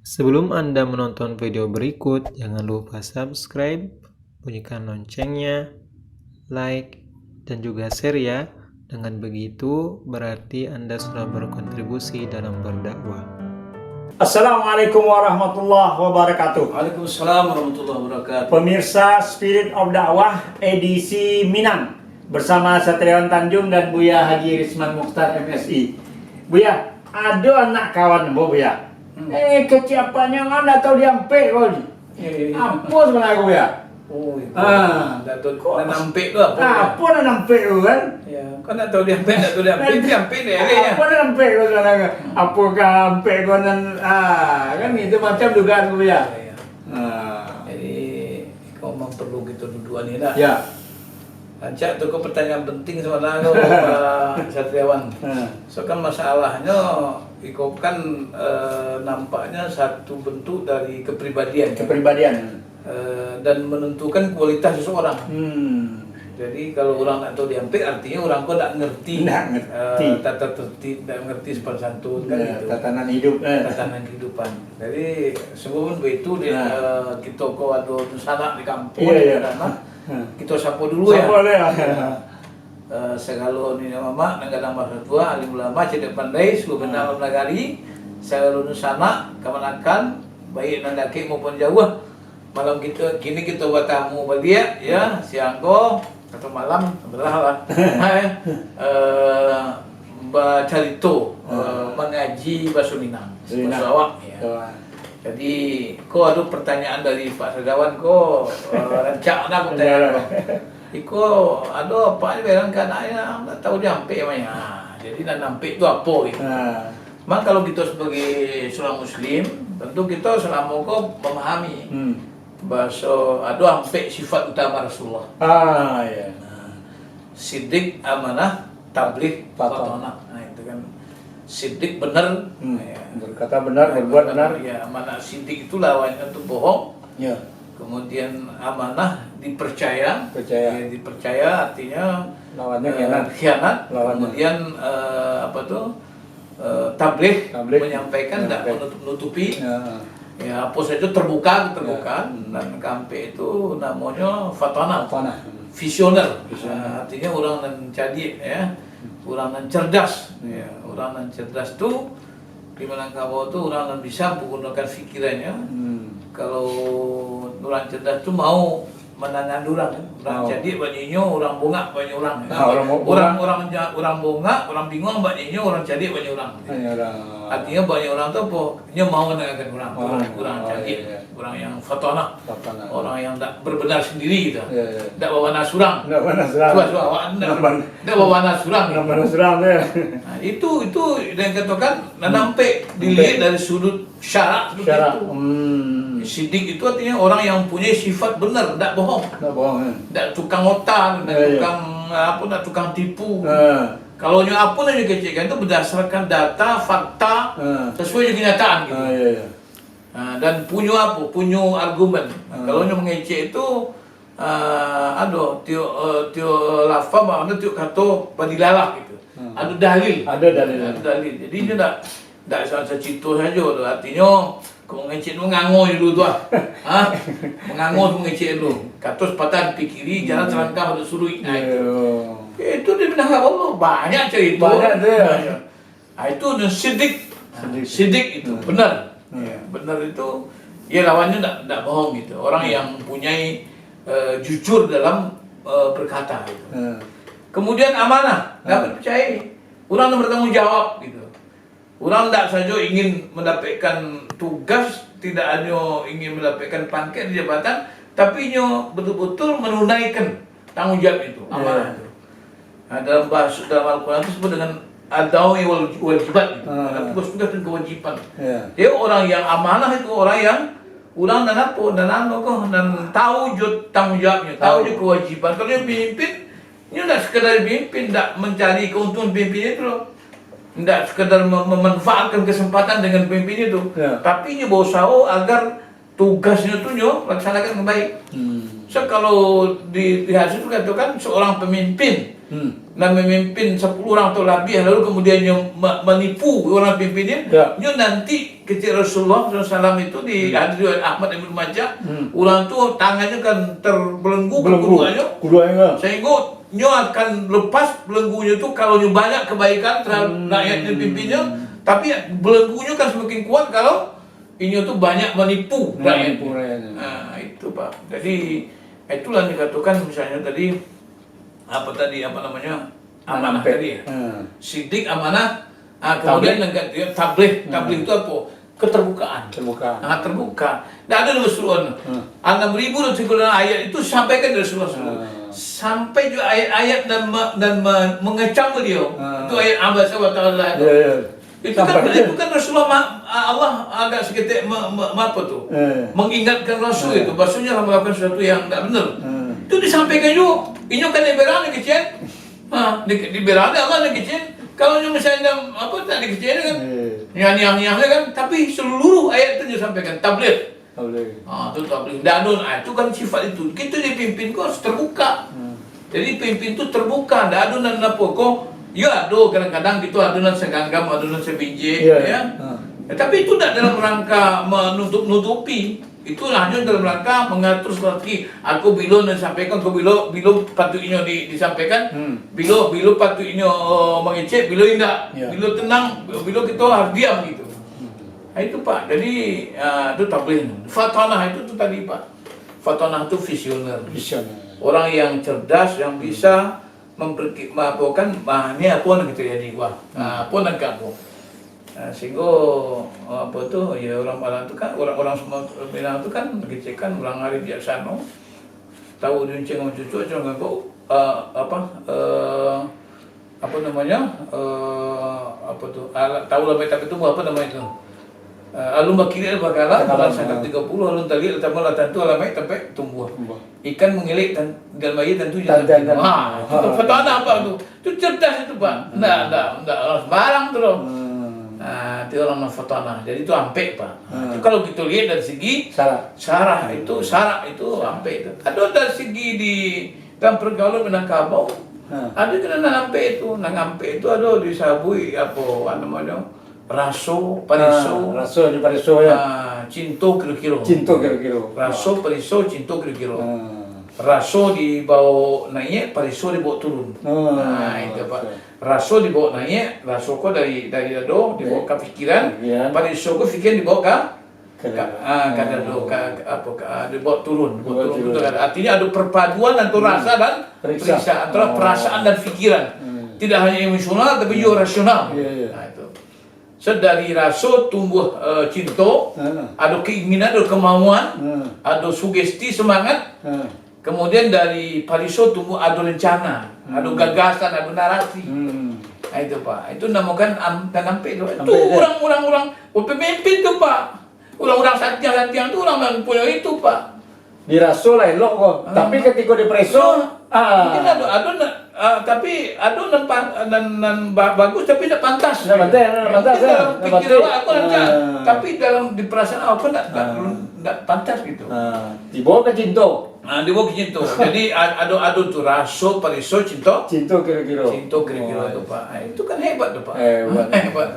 Sebelum Anda menonton video berikut, jangan lupa subscribe, bunyikan loncengnya, like, dan juga share ya. Dengan begitu, berarti Anda sudah berkontribusi dalam berdakwah. Assalamualaikum warahmatullahi wabarakatuh. Waalaikumsalam warahmatullahi wabarakatuh. Pemirsa Spirit of Dakwah edisi Minang bersama Satriawan Tanjung dan Buya Haji Risman Mukhtar MSI. Buya, ada anak kawan Buya. Keciapannya mana tahu diampe kau ni. Apa sebenarnya Buya? Oh, itu. Ah. Datuk nak nampik tu apa? Apa nak nampe tu kan? Ya, kau nak tahu diampe, nak tahu diampe, diampe ni ya. Apa nak nampe kau sebenarnya? Apakah ampe kau nan? Kan itu macam dugaan Buya. Ya. Jadi kau memang perlu kita dua-dua ni lah. Ya. Ancak tu kau pertanyaan penting sebenarnya kau Pak Satriawan. So kan masalahnya kau kan nampaknya satu bentuk dari kepribadian. Kepribadian. Dan menentukan kualitas seseorang. Jadi kalau orang nak tahu diampe artinya orang kau tak ngerti, tata tertib, tak ngerti sopan santun kan gitu. Tatanan hidup. Tatanan kehidupan. Jadi sebelum itu kita kau ada sanak di kampung. Iya. Kita sapa dulu ya. Sapa dia. Segala ni mama nanggadang masa tua alim ulama cedek pandai suku benar nagari segala nusana kemanakan baik nandaki maupun jauh. Malam kita kini kita buat tamu balia ya siang ko atau malam berlah bacarito mengaji bahasa Minang bahasa awak ya. Jadi ko ada pertanyaan dari Pak Satriawan ko rancak nak pertanyaan ko. Iko ada apa ni bilang kan ayah tak tahu diampe namanya. Jadi nak nampe tu apa gitu. Mak kalau kita sebagai seorang muslim tentu kita selama ko memahami bahasa ada ampe sifat utama Rasulullah. Ya. Siddiq, amanah, tabligh, fatonah. Nah itu kan siddiq benar, Berkata benar, berbuat benar. Ya, amanah siddiq itu lawannya untuk bohong. Ya. Kemudian amanah dipercaya. Percaya. Ya, dipercaya artinya Lawannya khianat. Lawannya. Kemudian tabligh, Tabligh. menyampaikan tidak menutupi. Ya, apa saja terbuka. Dan kampe itu namanya fatana. Visioner. Artinya orang yang cerdik ya. Orang yang cerdas. Ya, orang yang cerdas itu di Minangkabau itu orang yang bisa menggunakan fikirannya. Kalau orang cerdas itu mau menangan orang cerdik banyaknya, orang bongak banyak orang. Orang bongak, orang bingung banyaknya, orang cerdik banyak orang. Artinya banyak orang tu apa? Dia mau menangan orang cerdik, orang yang fatana, orang yang tak berbenar sendiri gitu. Tak bawa nasurang. Tak bawa nasurang. Nah, itu yang katakan nampak dilihat dari sudut syarak itu. Siddiq itu artinya orang yang punya sifat benar, tak bohong. Tak tukang otak, tak tukang tipu. Kalau apa yang dikecilkan itu berdasarkan data, fakta, sesuai dengan kenyataan gitu. Dan punya argumen. Kalau yang mengecek itu tio lafaz makna tio kata badilalah gitu. Ada dalil. Jadi dia tak saja cerita saja tu. Artinya kau mengecek tu mengangur dulu tu mengangur tu mengecek dulu. Kata sepatah dipikiri jalan selangkah pada sudut. Itu di Minangkabau banyak cerita. Itu siddiq itu benar. Benar itu ya lawannya tak bohong gitu. Orang yang mempunyai jujur dalam berkata gitu. Kemudian amanah, dapat percaya. Orang yang bertanggung jawab gitu. Orang tak saja ingin mendapatkan tugas, tidak hanya ingin mendapatkan pangkat di jabatan, tapi betul-betul menunaikan tanggung jawab itu, amanah itu. Nah, dalam Al-Quran itu disebut dengan ad-dawi wal wajibat, tugas-tugas dan kewajiban. Dia orang yang amanah itu orang yang dan tahu tanggung jawabnya, tahu kewajiban. Kalau yang pimpin, dia tak sekadar pimpin, tak mencari keuntungan pimpin itu loh. Tidak sekedar memanfaatkan kesempatan dengan pemimpin itu, tapi dia berusaha agar tugasnya itu laksanakan dengan baik. So kalau di hasil itu katakan seorang pemimpin dan memimpin 10 orang atau lebih, lalu kemudian yang menipu orang pimpinnya, dia nanti ketika Rasulullah SAW itu di hadis riwayat Ahmad Ibnu Majah, orang tu tangannya kan terbelenggu keduanya, sehingga dia akan lepas belenggunya itu kalau dia banyak kebaikan terhadap rakyatnya pimpinnya, tapi belenggunya kan semakin kuat kalau ini tu banyak menipu rakyatnya. Nah, itu Pak. Jadi itulah yang dikatakan misalnya tadi apa namanya amanah tadi ya. Sidik amanah, kemudian yang tabligh itu apa? Keterbukaan. Terbuka. Tidak ada Rasulullah. 6.000 ayat itu sampaikan dari Rasulullah. Sampai juga ayat-ayat dan mengecam beliau. Itu ayat Abasa wa ta'ala. Itu kan Rasulullah Allah agak seketik mengingatkan Rasul itu, maksudnya melakukan sesuatu yang tidak benar. Itu disampaikan juga. Ini kan liberal ni kecil. Liberal Allah ni kecil. Kalau misalnya tak dikecilin kan, nyanyi-nyanyi kan, tapi seluruh ayat itu disampaikan tabligh. Itu tabligh. Dadun, itu kan sifat itu. Kita dipimpin kok harus terbuka. Jadi pimpin itu terbuka, dadun dan apa kok. Ya, kadang-kadang gitu adunan seganggam, adunan sebiji, ya. Tapi itu tidak dalam rangka menutup-nutupi. Itu hanya dalam rangka mengatur seperti aku bilo disampaikan, aku bilo patutnya disampaikan, bilo patutnya mengecek, bilo tidak, bilo tenang, bilo kita harus diam gitu. Nah, itu Pak. Jadi itu tabligh. Fatanah itu tadi Pak. Fatanah itu visioner. Orang yang cerdas yang bisa memperkirakan bahannya apa gitu ya di gua. Apa nak apa. Sehingga apa tuh ya orang itu kan orang semua bilang itu kan mengecekan orang hari bijaksana tahu diuncing sama cucu jangan kau apa namanya apa tuh tahu lah tapi itu apa namanya itu alun bakiri bakala dalam sangat 30 alun tali tambah latan tu alamai sampai tumbuh ikan mengelik dan bayi tentu jangan itu fatana apa tu itu cerdas itu Pak enggak sembarang tu loh. Itu orang fatana. Jadi itu ampe Pak. Itu kalau kita lihat dari segi syarah itu ampe itu. Ada dari segi di dalam pergaulan Minangkabau. Ada kena ampe itu. Nang ampe itu ada disabui apa namanya? Raso, pariso. Raso di pariso ya. Cinto kira-kira. Raso, pariso, cinto kira-kira. Raso dibawa naik, pariso dibawa turun. Itu Pak. Raso dibawa naik, raso ko dari dado dibawa ke pikiran, pariso ko pikiran dibawa ke dado dibawa turun. Artinya ada perpaduan antara rasa dan perisa, antara perasaan dan pikiran. Tidak hanya emosional tapi juga rasional. Nah, itu. Sedari raso tumbuh cinta, ada keinginan, ada kemauan, ada sugesti semangat. Kemudian dari pariso tumbuh ada rencana, ada gagasan, ada narasi. Nah, itu Pak. Itu namakan ampe itu. Itu orang-orang pemimpin itu Pak. Orang-orang santiang itu orang punya itu Pak. Di raso lah elok kok. Tapi ketika di preso, mungkin ada tapi ada nan bagus tapi tidak pantas. Pantas. Tapi dalam di perasaan aku tidak pantas gitu. Dibawa ke cinto. Dibawa ke cinto. Jadi ada tuh raso, pariso, cinto. Cinto kira-kira itu Pak. Itu kan hebat tuh Pak. Hebat.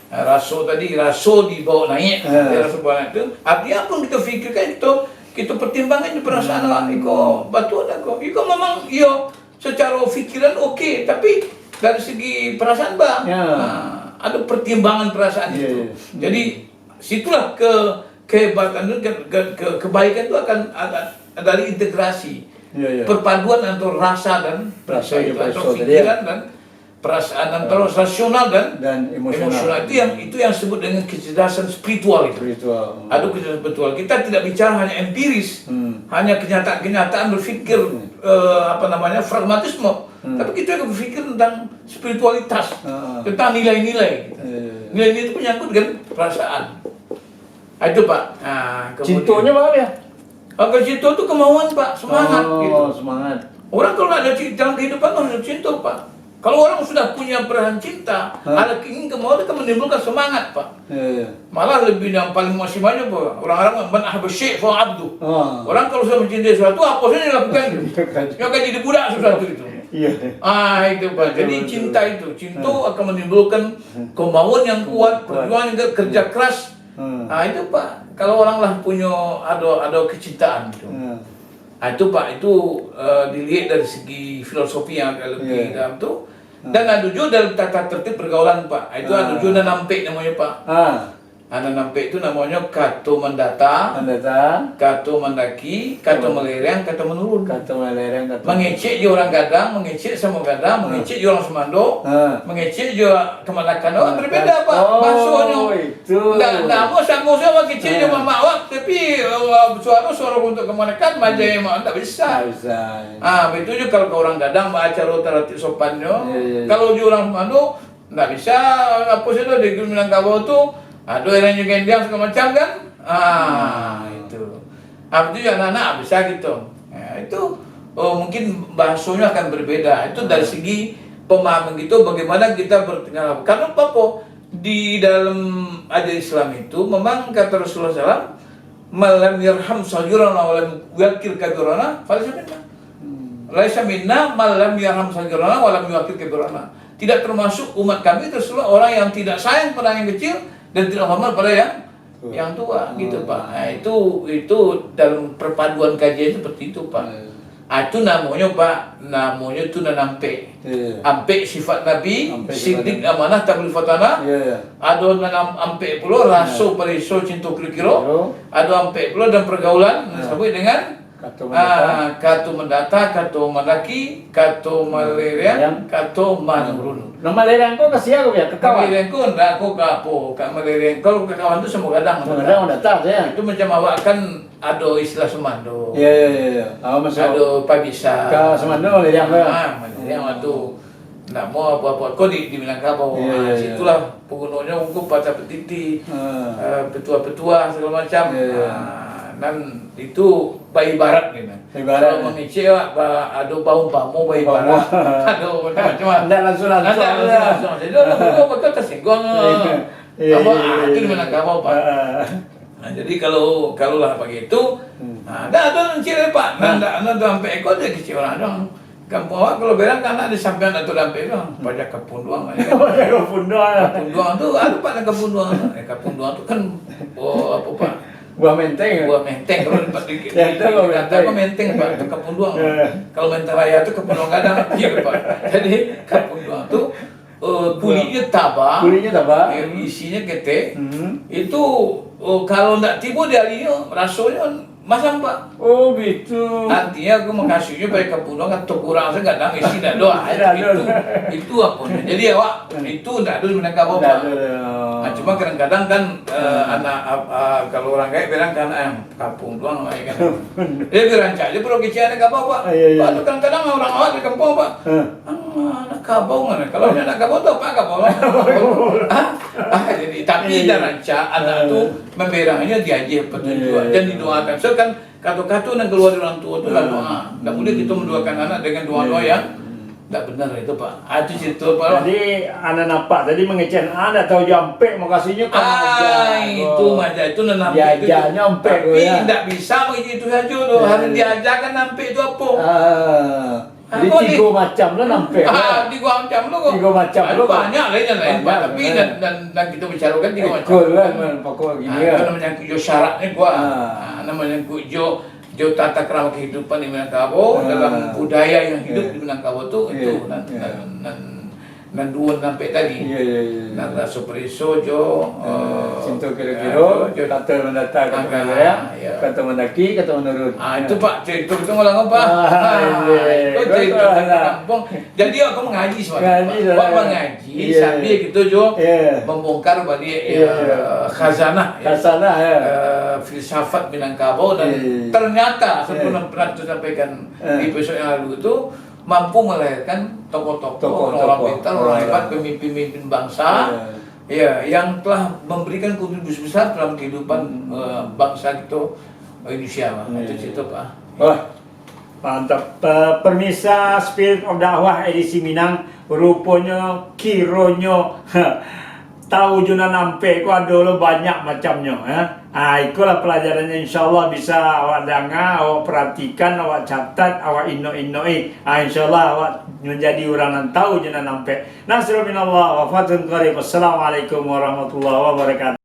Raso dibawa naik. Raso bawa itu. Artinya apa kita fikirkan itu kita pertimbangkan di perasaan iko batu iko memang secara pikiran oke, tapi dari segi perasaan ada pertimbangan perasaan itu. Jadi situlah kehebatan kebaikan itu akan dari integrasi perpaduan antara rasa dan antara pikiran dan perasaan antara rasional dan emosional. Itu yang disebut dengan kecerdasan spiritual itu. Ada kecerdasan spiritual. Kita tidak bicara hanya empiris, hanya kenyataan berpikir pragmatisme, tapi kita juga berpikir tentang spiritualitas, tentang nilai-nilai. Nilai-nilai itu menyangkut dengan perasaan. Itu Pak. Cintonya apa ya? Kalau cinta itu kemauan Pak, semangat gitu. Semangat. Orang kalau ada dalam kehidupan harus cinta Pak. Kalau orang sudah punya perasaan cinta, ada keinginan kemauan itu menimbulkan semangat Pak. Malah lebih yang paling maksimalnya Pak. Orang-orang man ahabba syai' fa abdu. Orang kalau sudah mencintai sesuatu, apa saja dilakukan. Dia akan jadi budak sesuatu itu. Iya. Itu Pak. Jadi cinta akan menimbulkan kemauan yang kuat, perjuangan yang kerja keras. Itu Pak. Kalau orang lah punya ada kecintaan itu. Itu Pak, itu dilihat dari segi filosofi yang agak lebih dalam tu. Dan ada juga dalam tata tertib pergaulan Pak. Itu ada juga nampik namanya Pak. Nampik itu namanya kato mendata, kato mendaki, kato melereng, kato menurun. Mengecek je orang gadang, mengecek sama gadang, mengecek je orang semando, mengecek je kemanakan awak berbeda Pak. Bahasanya. Nggak mau sama kecek je mama awak, tapi suara untuk kemanakan majai mak tak bisa. Betul je kalau ke orang gadang acara tertib sopannya. Kalau je orang semando nggak bisa apa sih tu di Minangkabau tu. Ada orang yang gendang segala macam kan? Itu. Itu yang anak-anak bisa gitu. Itu mungkin bahasanya akan berbeda. Itu dari segi pemahaman gitu bagaimana kita bertingkah. Karena apa? Di dalam ajaran Islam itu memang kata Rasulullah SAW, "Malam yarham sagirana wa lam yuqir kabirana, falaysa minna." Laisa minna malam yarham sagirana wa lam yuqir kabirana. Tidak termasuk umat kami Rasulullah orang yang tidak sayang pada yang kecil dan tidak hormat pada yang tua gitu Pak. Itu dalam perpaduan kajian seperti itu Pak. Itu namanya Pak, namanya itu nampe. Ampe sifat Nabi, sidik amanah tabligh fatana. Ada ampe pula raso periso cinta kira-kira. Ada ampe pula dan pergaulan disebut dengan kato mendata, kato mendaki, kato melereng, kato manurun. Nama lereng kau kasih aku ya ke kawan. Melereng kau ndak aku kapo, kak melereng kau ke kawan tu semua kadang. Kadang datang saya. Itu macam awak kan ada istilah semando. Iya. Ada pabisa. Ke semando lereng kau. Melereng tu. Ndak mau apa-apa kau di Minangkabau. Situlah penggunanya untuk baca petiti, petua-petua segala macam. Dan itu bayi barat gitu. Kalau mengecek ada bau pamu bayi barat. Ada macam-macam. Tidak langsung. Jadi orang betul tersinggung. Apa itu di Minangkabau Pak. Jadi kalau lah begitu, ada ciri Pak. Nanda sampai ekor dia kecil orang dong. Kampung awak kalau berang kan ada sampean atau dampe dong. Pada Kapun Duang. Kapun Duang tu ada Pak Kapun Duang. Kapun Duang tu kan apa Pak? Buah menteng. Kalau menteng Pak, itu Kapun Duang. Kalau menteng raya itu Kapun Duang kadang Pak. Jadi Kapun Duang itu kulinya tabak, isinya kete. Itu kalau ndak tiba dari rasanya masam Pak. Oh gitu. Artinya aku mengkasihnya pada Kapun Duang atau kurang saya kadang isi ndak doa. Itu apa? Jadi awak itu ndak ada Minangkabau Pak. Cuma kadang-kadang kan kalau orang kayak bilang kan Kapun Duang kan. Dia berancak aja perlu kecian ke Kapau Pak. Pak kadang-kadang orang awak di kampung Pak. Anak Kapau mana? Kalau anak Kapau tu apa Kapau? Jadi tapi dia rancak anak tu memberangnya diajar petunjuk dan didoakan. So kan kata-kata yang keluar dari orang tua tu kan doa. Tak boleh kita mendoakan anak dengan doa-doa yang tak benar itu Pak. Itu cerita Pak. Jadi anak nampak tadi mengecek anak tahu jampe makasihnya kan itu macam itu nampak itu. Diajar nyampe Tapi tidak bisa begitu itu saja tu. Harus diajarkan nampak itu apa. Jadi tiga macam lah nampak. Tiga macam lo kok. Tiga macam lo banyak lain Pak. Tapi dan kita bicarakan tiga macam. Betul kan pokok gini ya. Itu namanya kujo syaratnya gua. Namanya kujo tata kerama kehidupan di Minangkabau dalam budaya yang hidup di Minangkabau itu dan dua sampai tadi. Dan rasa periso jo cinta kira-kira kata mendata kata mendaki kata menurut. Itu Pak cerita kita ngulang apa? Itu cerita kampung. Jadi aku mengaji sebenarnya. Pak mengaji sambil gitu jo membongkar balik khazanah filsafat Minangkabau dan ternyata sebelum pernah disampaikan di episode yang lalu itu mampu melahirkan tokoh-tokoh, orang pintar, orang hebat, pemimpin-pemimpin bangsa, yang telah memberikan kontribusi besar dalam kehidupan bangsa itu Indonesia. Itu cerita Pak. Wah, mantap. Permisa Spirit of Dakwah edisi Minang rupanya kironyo tahu juna nampe ku ada lo banyak macamnya ya. Itulah pelajarannya, insyaallah bisa awak dengar, awak perhatikan, awak catat, awak inno-innoi. Insyaallah awak menjadi orang yang tahu juna nampe. Nasrul minallah wa fathun qarib. Assalamualaikum warahmatullahi wabarakatuh.